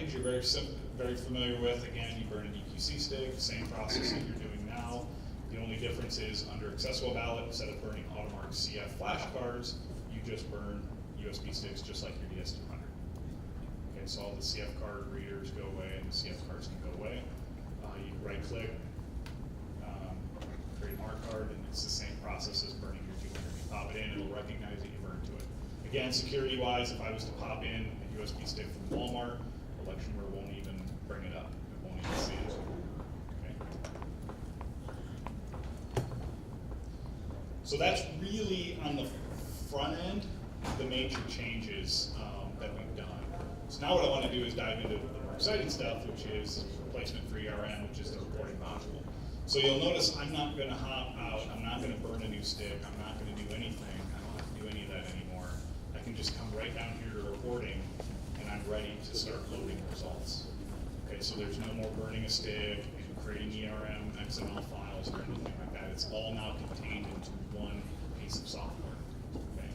package you're very familiar with. Again, you burn an EQC stick, same process that you're doing now. The only difference is under accessible ballot, instead of burning automark CF flashcards, you just burn USB sticks just like your DS200. Okay, so all the CF card readers go away and the CF cards can go away. You right click, create a mark card, and it's the same process as burning your 200. You pop it in, it'll recognize that you burned to it. Again, security wise, if I was to pop in a USB stick from Walmart, electioneer won't even bring it up. It won't even see it. Okay. So that's really on the front end, the major changes that we've done. So now what I want to do is dive into the more exciting stuff, which is replacement for ERM, which is the reporting module. So you'll notice I'm not going to hop out, I'm not going to burn a new stick, I'm not going to do anything, I don't have to do any of that anymore. I can just come right down here to reporting, and I'm ready to start loading results. Okay, so there's no more burning a stick and creating ERM, XML files, or anything like that. It's all now contained into one piece of software. Okay.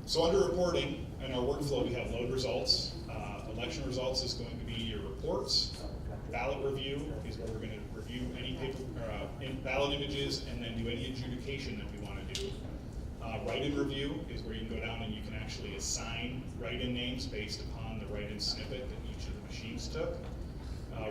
So under reporting, in our workflow, we have load results. Election results is going to be your reports. Ballot review is where we're going to review any paper, ballot images and then do any adjudication that we want to do. Write-in review is where you can go down and you can actually assign write-in names based upon the write-in snippet that each of the machines took.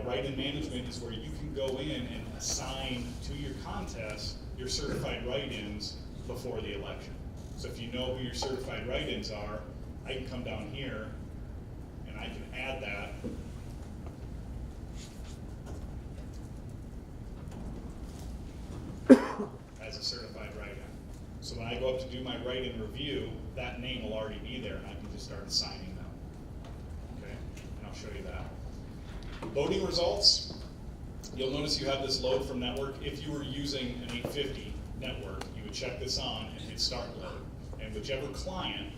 Write-in management is where you can go in and assign to your contest your certified write-ins before the election. So if you know who your certified write-ins are, I can come down here and I can add that as a certified write-in. So when I go up to do my write-in review, that name will already be there and I can just start assigning them. Okay, and I'll show you that. Loading results, you'll notice you have this load from network. If you were using an 850 network, you would check this on and hit start load. And whichever client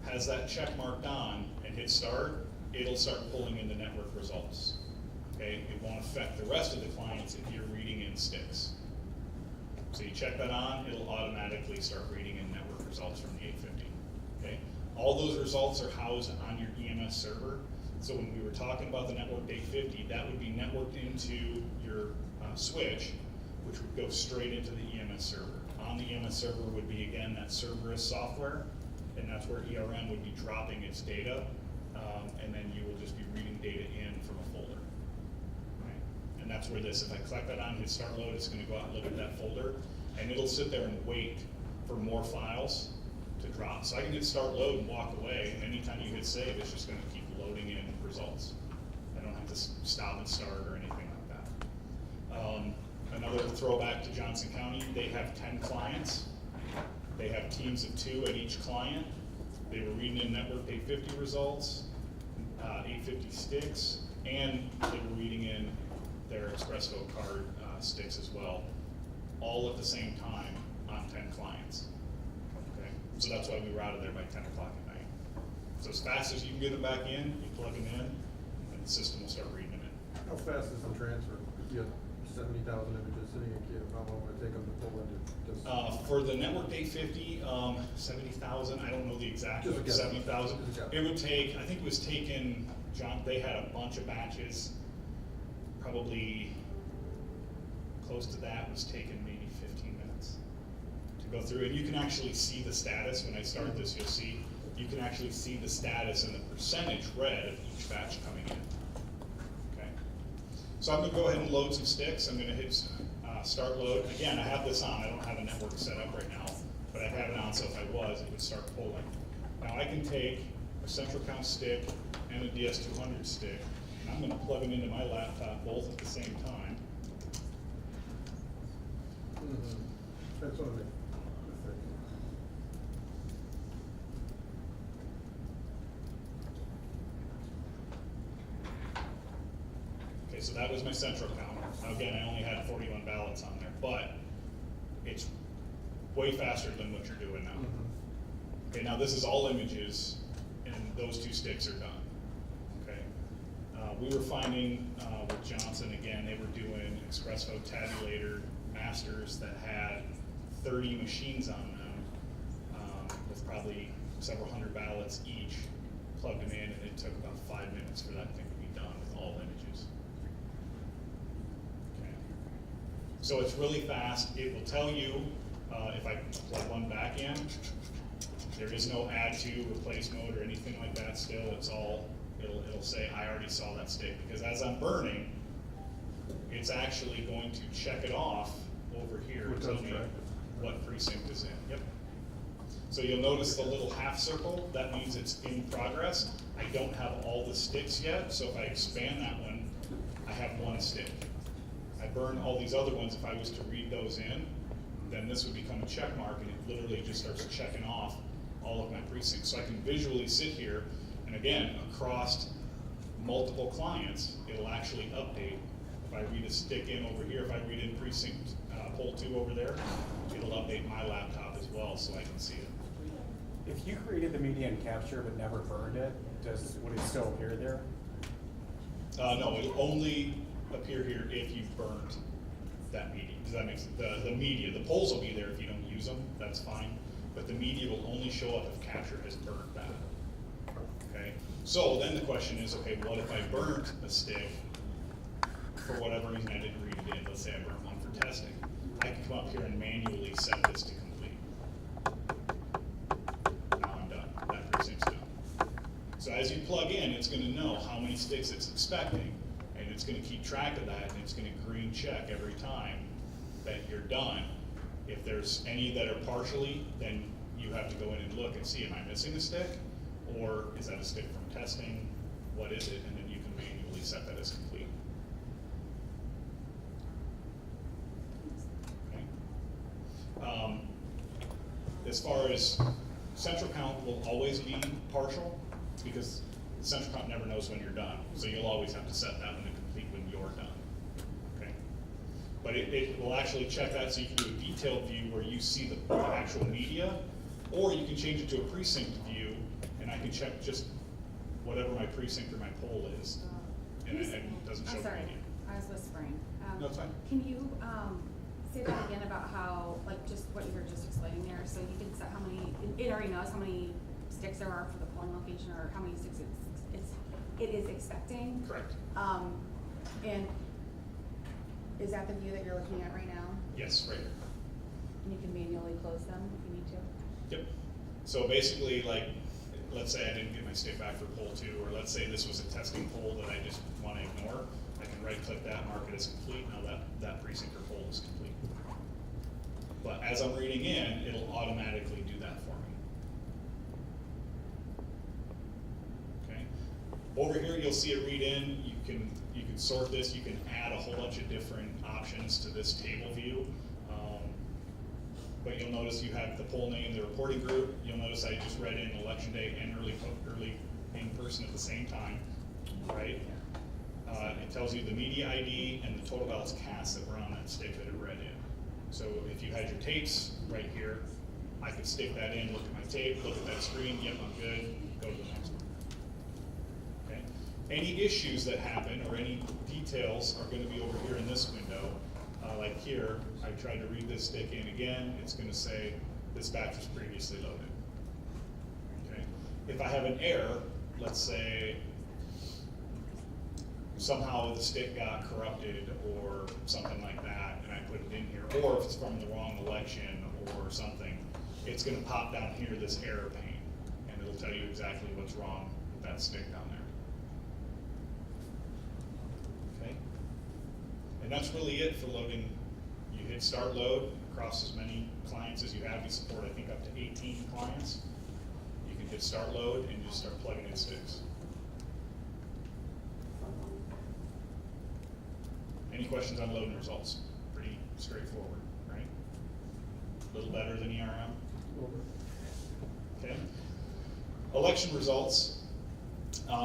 has that check marked on and hit start, it'll start pulling in the network results. Okay, it won't affect the rest of the clients if you're reading in sticks. So you check that on, it'll automatically start reading in network results from the 850. Okay, all those results are housed on your EMS server. So when we were talking about the networked 850, that would be networked into your switch, which would go straight into the EMS server. On the EMS server would be, again, that Cerberus software, and that's where ERM would be dropping its data, and then you will just be reading data in from a folder. Right? And that's where this, if I click that on, hit start load, it's going to go out and look at that folder, and it'll sit there and wait for more files to drop. So I can hit start load and walk away, and anytime you hit save, it's just going to keep loading in results. I don't have to stop and start or anything like that. Another throwback to Johnson County, they have 10 clients. They have teams of 2 at each client. They were reading in network 850 results, 850 sticks, and they were reading in their Express Vote card sticks as well, all at the same time on 10 clients. Okay, so that's why we were out of there by 10 o'clock at night. So as fast as you can get them back in, you plug them in, and the system will start reading it. How fast is the transfer? If you have 70,000 images sitting in queue, how long would it take them to pull into this? For the network 850, 70,000, I don't know the exact, 70,000. It would take, I think it was taken, John, they had a bunch of batches, probably close to that was taken maybe 15 minutes to go through. And you can actually see the status. When I start this, you'll see, you can actually see the status and the percentage red of each batch coming in. Okay. So I'm going to go ahead and load some sticks. I'm going to hit start load. Again, I have this on. I don't have a network set up right now, but I have it on, so if I was, it would start pulling. Now I can take a central count stick and a DS200 stick, and I'm going to plug them into my laptop both at the same time. That's what I mean. Okay, so that was my central count. Now again, I only had 41 ballots on there, but it's way faster than what you're doing now. Okay, now this is all images, and those 2 sticks are done. Okay, we were finding with Johnson, again, they were doing Express Vote tabulator masters that had 30 machines on them with probably several hundred ballots each. plugged them in, and it took about 5 minutes for that thing to be done with all images. Okay. So it's really fast. It will tell you if I plug one back in, there is no add to, replace mode, or anything like that still. It's all, it'll say, I already saw that stick. Because as I'm burning, it's actually going to check it off over here and tell me what precinct is in. Yep. So you'll notice the little half circle, that means it's in progress. I don't have all the sticks yet, so if I expand that one, I have one stick. I burn all these other ones. If I was to read those in, then this would become a check mark, and it literally just starts checking off all of my precincts. So I can visually sit here, and again, across multiple clients, it'll actually update. If I read a stick in over here, if I read in precinct poll 2 over there, it'll update my laptop as well so I can see it. If you created the media in Capture but never burned it, would it still appear there? No, it'll only appear here if you've burned that media. Does that make sense? The media, the polls will be there if you don't use them, that's fine. But the media will only show up if Capture has burned that. Okay? So then the question is, okay, what if I burnt a stick for whatever reason I didn't read it in? Let's say I burnt one for testing. I can come up here and manually set this to complete. Now I'm done. That precinct's done. So as you plug in, it's going to know how many sticks it's expecting, and it's going to keep track of that, and it's going to green check every time that you're done. If there's any that are partially, then you have to go in and look and see, am I missing a stick? Or is that a stick from testing? What is it? And then you can manually set that as complete. Okay. As far as central count will always be partial, because the central count never knows when you're done. So you'll always have to set that one to complete when you're done. Okay. But it will actually check that, so you can do a detailed view where you see the actual media, or you can change it to a precinct view, and I can check just whatever my precinct or my poll is, and it doesn't show I'm sorry, media. I was whispering. No, it's fine. Can you say that again about how, like, just what you were just explaining there? So you can set how many, it already knows how many sticks there are for the polling location, or how many sticks it is expecting. Correct. And is that the view that you're looking at right now? Yes, right here. And you can manually close them if you need to? Yep. So basically, like, let's say I didn't get my stick back for poll 2, or let's say this was a testing poll that I just want to ignore. I can right-click that, mark it as complete. Now that precinct or poll is complete. But as I'm reading in, it'll automatically do that for me. Okay. Over here, you'll see it read in. You can sort this. You can add a whole bunch of different options to this table view. But you'll notice you have the poll name, the reporting group. You'll notice I just read in election day and early in person at the same time, right? It tells you the media ID and the total ballots cast that were on that stick that it read in. So if you had your tapes right here, I could stick that in, look at my tape, look at that screen, yep, I'm good, go to the next one. Okay. Any issues that happen or any details are going to be over here in this window. Like here, I tried to read this stick in again, it's going to say this batch was previously loaded. Okay. If I have an error, let's say somehow the stick got corrupted or something like that, and I put it in here, or if it's from the wrong election or something, it's going to pop down here this error pane, and it'll tell you exactly what's wrong with that stick down there. Okay? And that's really it for loading. You hit start load across as many clients as you have. We support, I think, up to 18 clients. You can hit start load and just start plugging in sticks. Any questions on loading results? Pretty straightforward, right? A little better than ERM. Okay. Election results.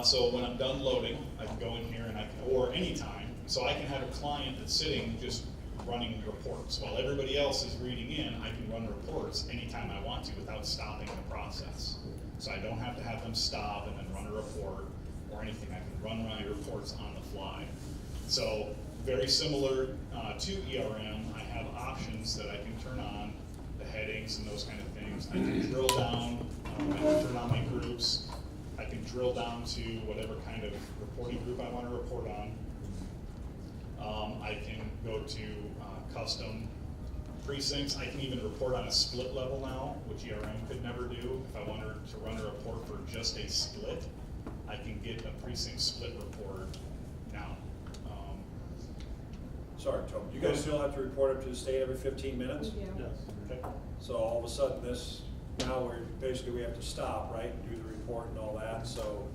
So when I'm done loading, I can go in here and or anytime, so I can have a client that's sitting just running reports. While everybody else is reading in, I can run reports anytime I want to without stopping the process. So I don't have to have them stop and then run a report or anything. I can run my reports on the fly. So very similar to ERM, I have options that I can turn on, the headings and those kind of things. I can drill down, I can turn on my groups. I can drill down to whatever kind of reporting group I wanna report on. I can go to custom precincts. I can even report on a split level now, which ERM could never do. If I wanted to run a report for just a split, I can get a precinct split report now. Sorry, Tom, you guys still have to report up to the state every 15 minutes? We do. Yes. Okay. So all of a sudden this, now we have to stop, right, and do the report and all that, so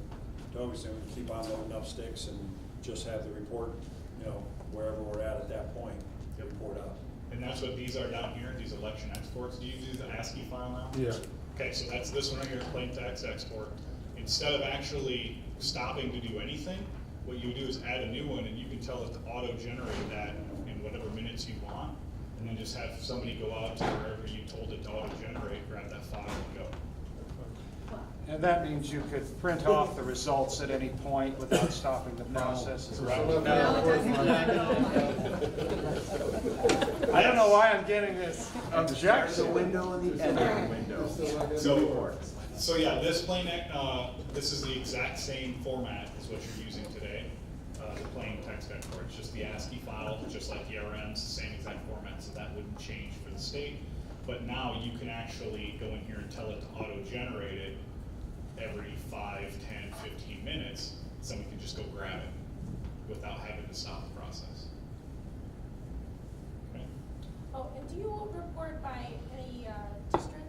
Toby said we keep on loading up sticks and just have the report, you know, wherever we're at that point, the report out. And that's what these are down here, these election exports. Do you do the ASCII file now? Yeah. Okay, so that's this one right here, plain text export. Instead of actually stopping to do anything, what you do is add a new one, and you can tell it to auto-generate that in whatever minutes you want, and then just have somebody go out to wherever you told it to auto-generate, grab that file and go. And that means you could print off the results at any point without stopping the process. So Right. some of No, the it doesn't. I don't know why I'm getting this objection. window and the end of the window. So yeah, this plain, this is the exact same format as what you're using today, the plain text export. It's just the ASCII file, just like the ERMs, the same exact format, so that wouldn't change for the state. But now you can actually go in here and tell it to auto-generate it every 5, 10, 15 minutes. Someone can just go grab it without having to stop the process. Okay. Oh, and do you report by any district?